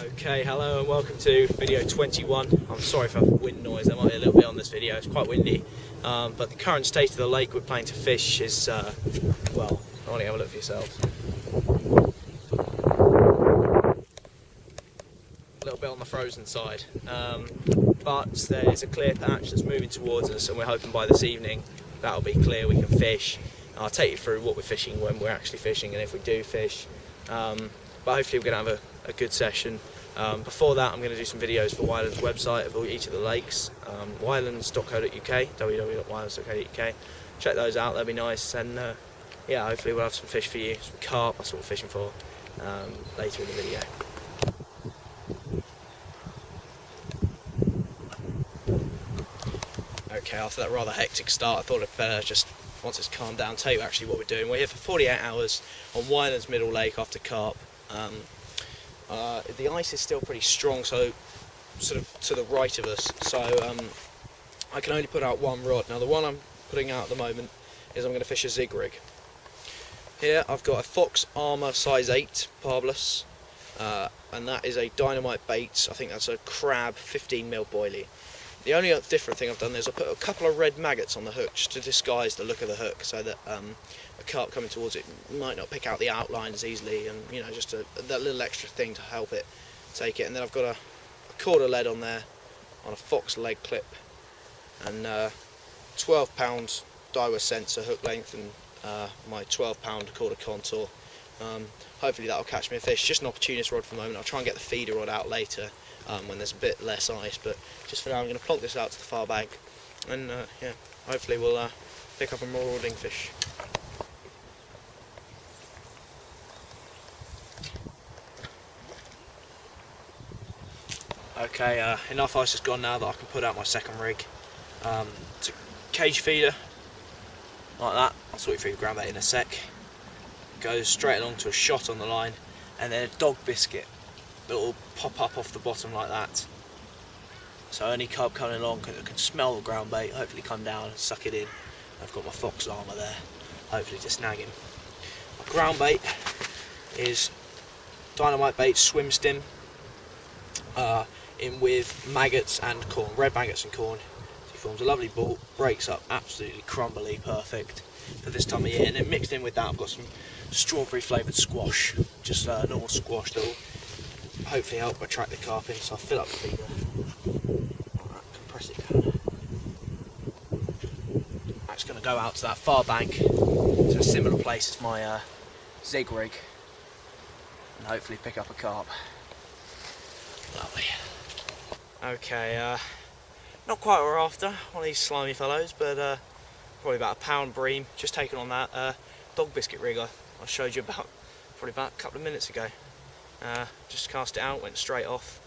Okay, hello and welcome to video 21. I'm sorry for wind noise, there might be a little bit on this video, it's quite windy. But the current state of the lake we're planning to fish is, well, I want to have a look for yourselves. A little bit on the frozen side. But there is a clear patch that's moving towards us and we're hoping by this evening that'll be clear, we can fish. I'll take you through what we're fishing when we're actually fishing and if we do fish. But hopefully we're going to have a good session. Before that I'm going to do some videos for Wylands website of each of the lakes, wylands.co.uk, www.wylands.co.uk. Check those out, they'll be nice, and yeah, hopefully we'll have some fish for you, some carp, that's what we're fishing for, later in the video. Okay, after that rather hectic start I thought I'd better just, once it's calmed down, tell you actually what we're doing. We're here for 48 hours on Wylands Middle Lake after carp. The ice is still pretty strong, so sort of to the right of us, so I can only put out one rod. Now the one I'm putting out at the moment is I'm going to fish a zig rig. Here I've got a Fox Armour size 8 barbless, and that is a dynamite bait. I think that's a crab 15mm boilie. The only different thing I've done is I put a couple of red maggots on the hook just to disguise the look of the hook, so that a carp coming towards it might not pick out the outline as easily, and you know, just that little extra thing to help it take it. And then I've got a quarter lead on there on a Fox leg clip, and 12-pound Daiwa sensor hook length, and my 12-pound quarter contour. Hopefully that'll catch me a fish. Just an opportunist rod for the moment. I'll try and get the feeder rod out later when there's a bit less ice, but just for now I'm going to plonk this out to the far bank, and yeah, hopefully we'll pick up a marauding fish. Okay, enough ice has gone now that I can put out my second rig. It's a cage feeder, like that. I'll sort you through the ground bait in a sec. Goes straight along to a shot on the line, and then a dog biscuit that will pop up off the bottom like that. So any carp coming along can smell the ground bait, hopefully come down and suck it in. I've got my Fox Armour there, hopefully to snag him. My ground bait is dynamite bait swim stim, in with maggots and corn, red maggots and corn. So he forms a lovely ball, breaks up absolutely crumbly, perfect for this time of year. And then mixed in with that I've got some strawberry flavoured squash, just normal squash that will hopefully help attract the carp in. So I'll fill up the feeder, alright, compress it down. I'm just going to go out to that far bank, to a similar place as my zig rig, and hopefully pick up a carp. Lovely. Okay, not quite what we're after, one of these slimy fellows, but probably about a pound bream, just taken on that dog biscuit rig I showed you about probably about a couple of minutes ago. Just cast it out, went straight off,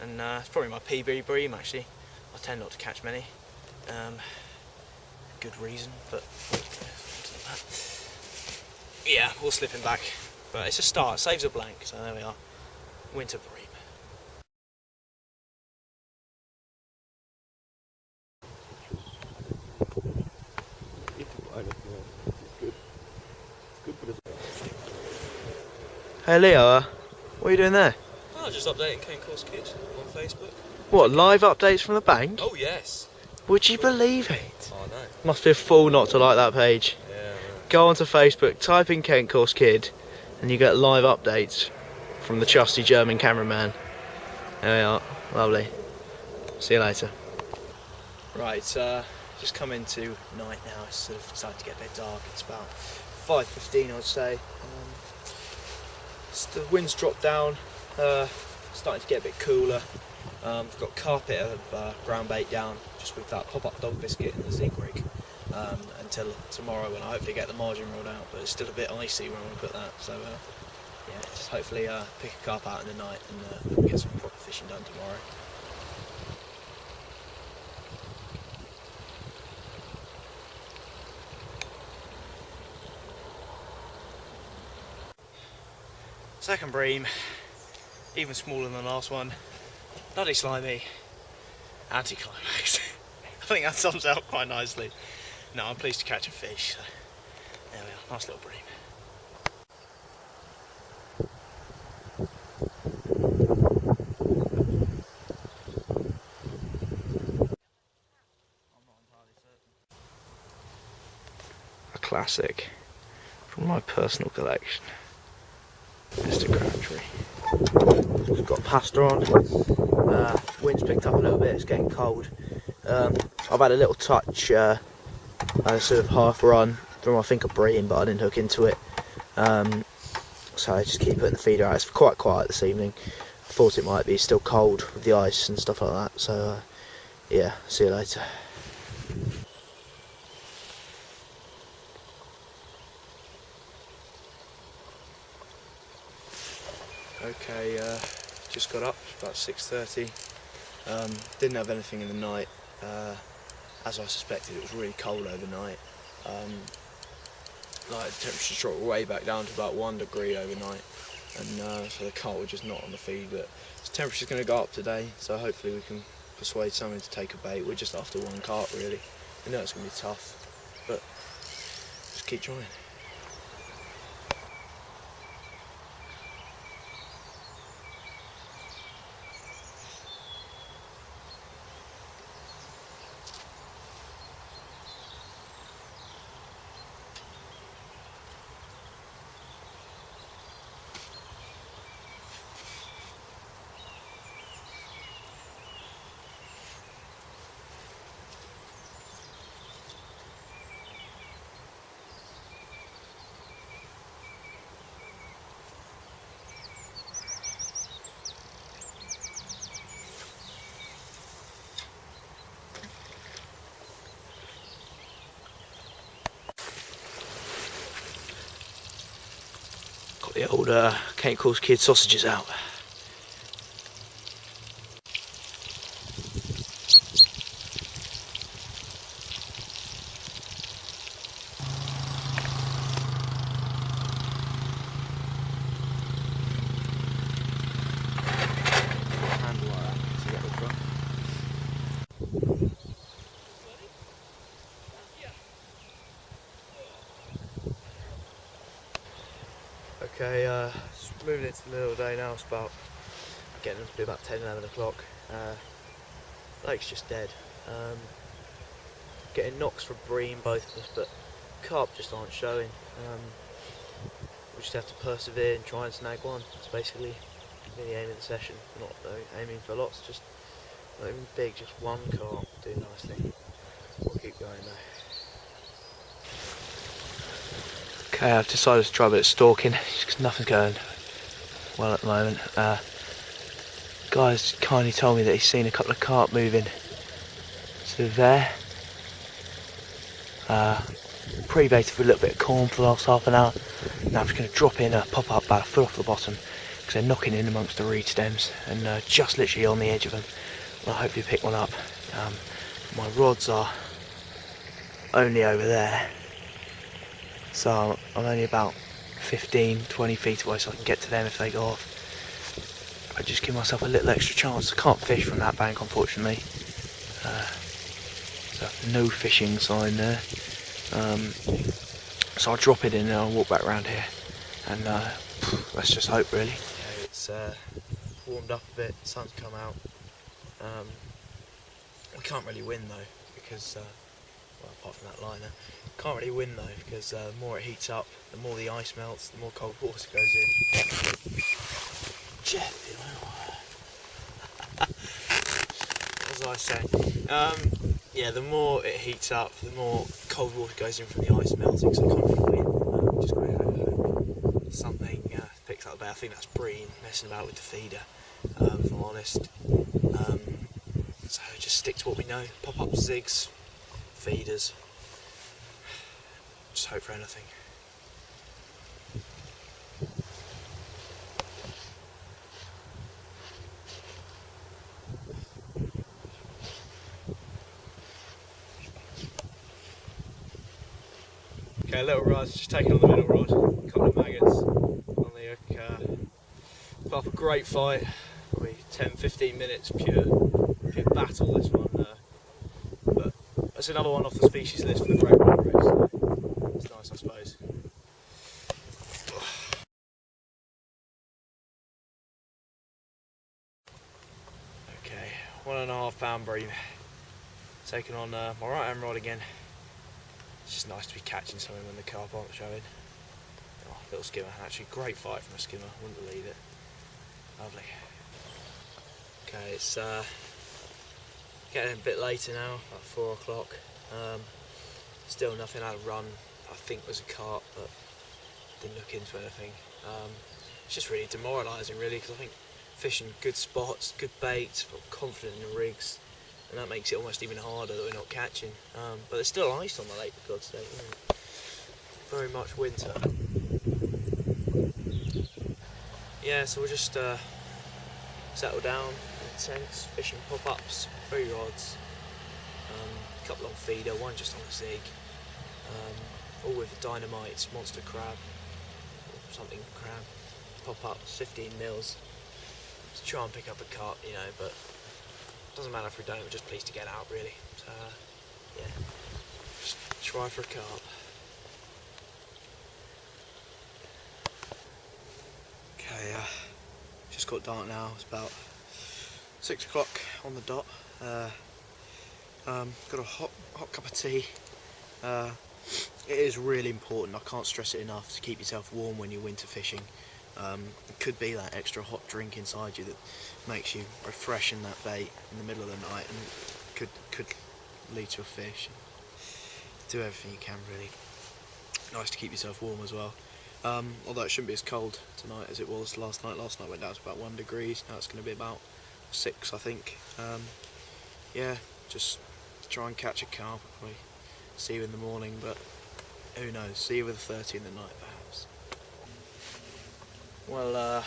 and it's probably my PB bream actually. I tend not to catch many, good reason, but yeah, we'll slip him back. But it's a start, saves a blank, so there we are, winter bream. Hey Leo, what are you doing there? Oh, just updating Cane Course Kid on Facebook. What, live updates from the bank? Oh yes. Would you believe it? Oh no. Must be a fool not to like that page. Yeah. Go onto Facebook, type in Kent Course Kid, and you get live updates from the trusty German cameraman. There we are, lovely. See you later. Right, just come into night now. It's sort of starting to get a bit dark. It's about 5:15, I'd say. The wind's dropped down, starting to get a bit cooler. I've got carpet of ground bait down, just with that pop-up dog biscuit and the zig rig, until tomorrow when I hopefully get the margin rod out, but it's still a bit icy when I put that, so yeah, just hopefully pick a carp out in the night and get some proper fishing done tomorrow. Second bream, even smaller than the last one, bloody slimy, anticlimax. I think that sums it up quite nicely. No, I'm pleased to catch a fish, so there we are, nice little bream. classic from my personal collection, Mr. Crabtree. We've got pasta on. Wind's picked up a little bit, it's getting cold. I've had a little touch, a sort of half run from I think a bream, but I didn't hook into it. So I just keep putting the feeder out. It's quite quiet this evening. I thought it might be still cold with the ice and stuff like that. So yeah, see you later. Okay, just got up, it's about 6:30. Didn't have anything in the night. As I suspected, it was really cold overnight. Like the temperature dropped way back down to about 1 degree overnight, and so the carp were just not on the feed. But the temperature's going to go up today, so hopefully we can persuade someone to take a bait. We're just after one carp really. I know it's going to be tough, but just keep trying. Got the old Cape Coast Kid sausages out. Handle like that to get the front. Okay, just moving into the middle of the day now. It's about getting to be about 10-11 o'clock. Lake's just dead. Getting knocks for bream, both of us, but carp just aren't showing. We just have to persevere and try and snag one. That's basically the aim of the session. Not aiming for lots, just not even big, just one carp doing nicely. We'll keep going though. Okay, I've decided to try a bit of stalking because nothing's going well at the moment. Guy's kindly told me that he's seen a couple of carp moving sort of there. Pre-baited for a little bit of corn for the last half an hour. Now I'm just going to drop in a pop-up about a foot off the bottom because they're knocking in amongst the reed stems and just literally on the edge of them. I'll hopefully pick one up. My rods are only over there, so I'm only about 15-20 feet away, so I can get to them if they go off. I just give myself a little extra chance. I can't fish from that bank, unfortunately. So no fishing sign there. So I'll drop it in and I'll walk back around here, and let's just hope really. Okay, it's warmed up a bit, the sun's come out. We can't really win though because, well, apart from that liner, can't really win though because the more it heats up, the more the ice melts, the more cold water goes in. Jeff, as I say, yeah, the more it heats up, the more cold water goes in from the ice melting, so I can't really win. Just going to hope something picks up there. I think that's bream messing about with the feeder, if I'm honest. So just stick to what we know, pop up zigs, feeders, just hope for anything. Okay, a little rod, just taking on the middle rod, a couple of maggots on the hook. Put up a great fight, probably 10-15 minutes, pure battle this one. But that's another one off the species list for the great white race, so it's nice I suppose. Okay, 1.5 pound bream, taking on my right hand rod again. It's just nice to be catching something when the carp aren't showing. Oh, little skimmer, actually great fight from a skimmer, wouldn't believe it. Lovely. Okay, it's getting a bit later now, about 4 o'clock. Still nothing out of run. I think was a carp, but didn't look into anything. It's just really demoralising, really, because I think fishing good spots, good baits, got confident in the rigs, and that makes it almost even harder that we're not catching. But there's still ice on the lake, for God's sake. Very much winter. Yeah, so we'll just settle down in the tents, fishing pop-ups, 3 rods, a couple on feeder, one just on a zig, all with the dynamites, monster crab, or something crab, pop-ups, 15 mils, to try and pick up a carp, you know, but it doesn't matter if we don't, we're just pleased to get out, really. So, yeah, just try for a carp. Okay, just got dark now, it's about 6 o'clock on the dot. Got a hot cup of tea. It is really important, I can't stress it enough, to keep yourself warm when you're winter fishing. It could be that extra hot drink inside you that makes you refreshing that bait in the middle of the night, and could lead to a fish. Do everything you can, really. Nice to keep yourself warm as well. Although it shouldn't be as cold tonight as it was last night. Last night went down to about 1 degree, now it's going to be about 6, I think. Yeah, just try and catch a carp, probably see you in the morning, but who knows, see you with a 30 in the night perhaps. Well,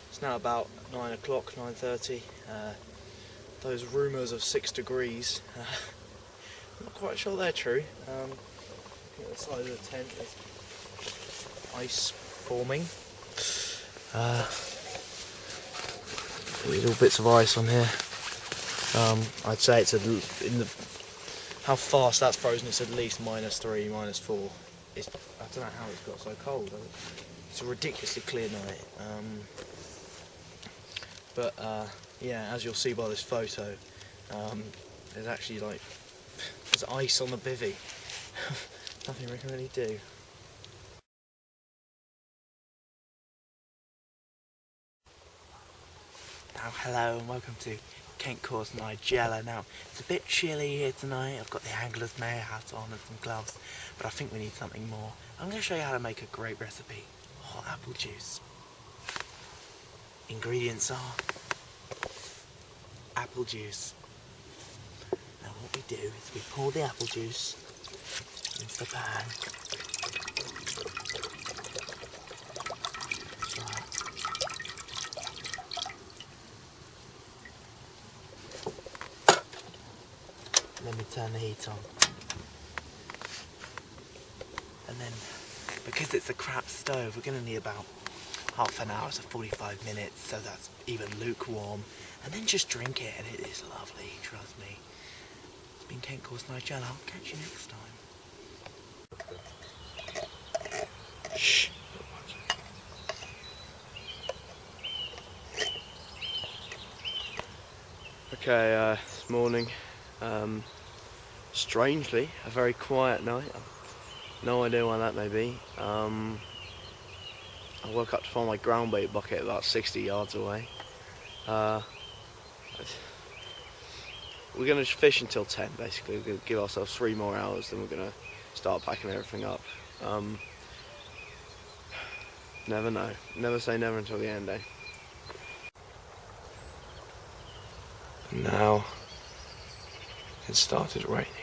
it's now about 9 o'clock, 9:30. Those rumours of 6 degrees, I'm not quite sure they're true. Looking at the side of the tent, there's ice forming. Little bits of ice on here. I'd say it's how fast that's frozen. It's at least -3, -4. I don't know how it's got so cold. It's a ridiculously clear night. But yeah, as you'll see by this photo, there's actually there's ice on the bivvy. Nothing we can really do. Now, hello and welcome to Cape Coast, Nigella. Now, it's a bit chilly here tonight. I've got the angler's mare hat on and some gloves, but I think we need something more. I'm going to show you how to make a great recipe. Hot apple juice. Ingredients are apple juice. Now what we do is we pour the apple juice into the pan. Let me turn the heat on. And then, because it's a crap stove, we're going to need about half an hour to 45 minutes, so that's even lukewarm. And then just drink it, and it is lovely, trust me. It's been Cape Coast Nigella. I'll catch you next time. Shh. Okay, this morning, strangely, a very quiet night. No idea why that may be. I woke up to find my ground bait bucket about 60 yards away. We're going to fish until 10, basically. We're going to give ourselves 3 more hours, then we're going to start packing everything up. Never know. Never say never until the end, eh? Now it started raining.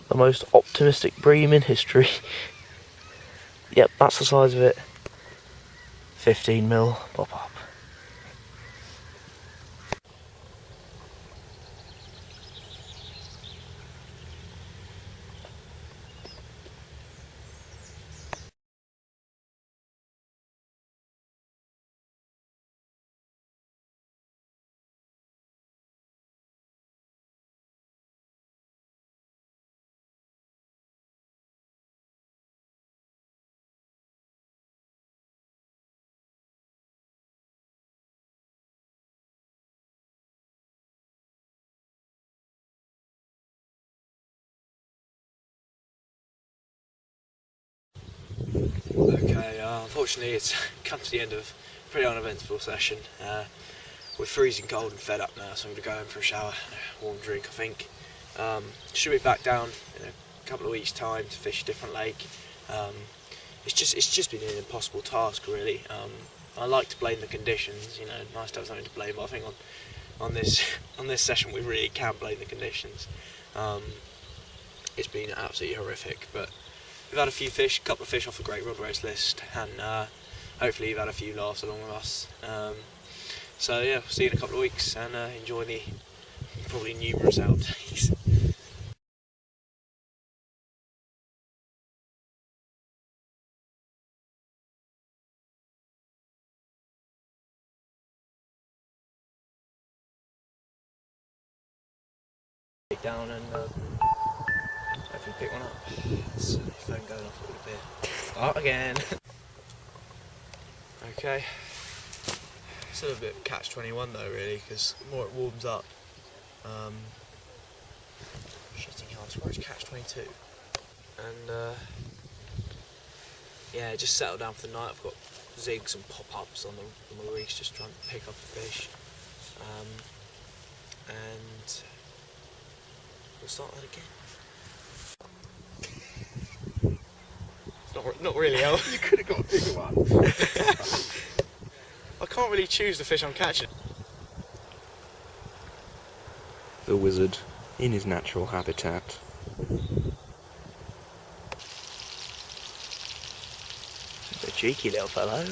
The most optimistic bream in history. Yep, that's the size of it. 15 mil pop up. Okay, unfortunately it's come to the end of a pretty uneventful session. We're freezing cold and fed up now, so I'm going to go home for a shower, warm drink I think. Should be back down in a couple of weeks' time to fish a different lake. It's just been an impossible task really. I like to blame the conditions, you know, nice to have something to blame, but I think on this session we really can blame the conditions. It's been absolutely horrific, but we've had a few fish, a couple of fish off the great rod race list, and hopefully you've had a few laughs along with us. So yeah, we'll see you in a couple of weeks, and enjoy the probably numerous outtakes. Down and hopefully pick one up. So phone going off a little bit. Start again. Okay. Still a bit catch-21 though, really, because the more it warms up, shitting hell, I it's catch-22. And yeah, just settled down for the night. I've got zigs and pop-ups on the reef, just trying to pick up a fish. And we'll start that again. It's not really helpful. You could have got a bigger one. I can't really choose the fish I'm catching. The wizard in his natural habitat. The cheeky little fellow.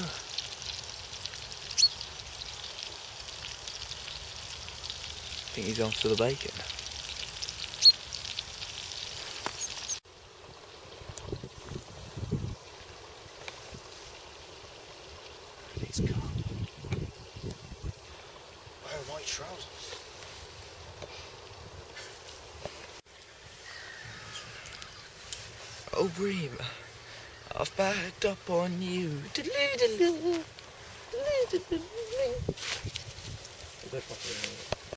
Think he's on for the bacon. He's Carp. Where are my trousers? Oh bream, I've backed up on you. Diddly-diddly. Diddly-diddly.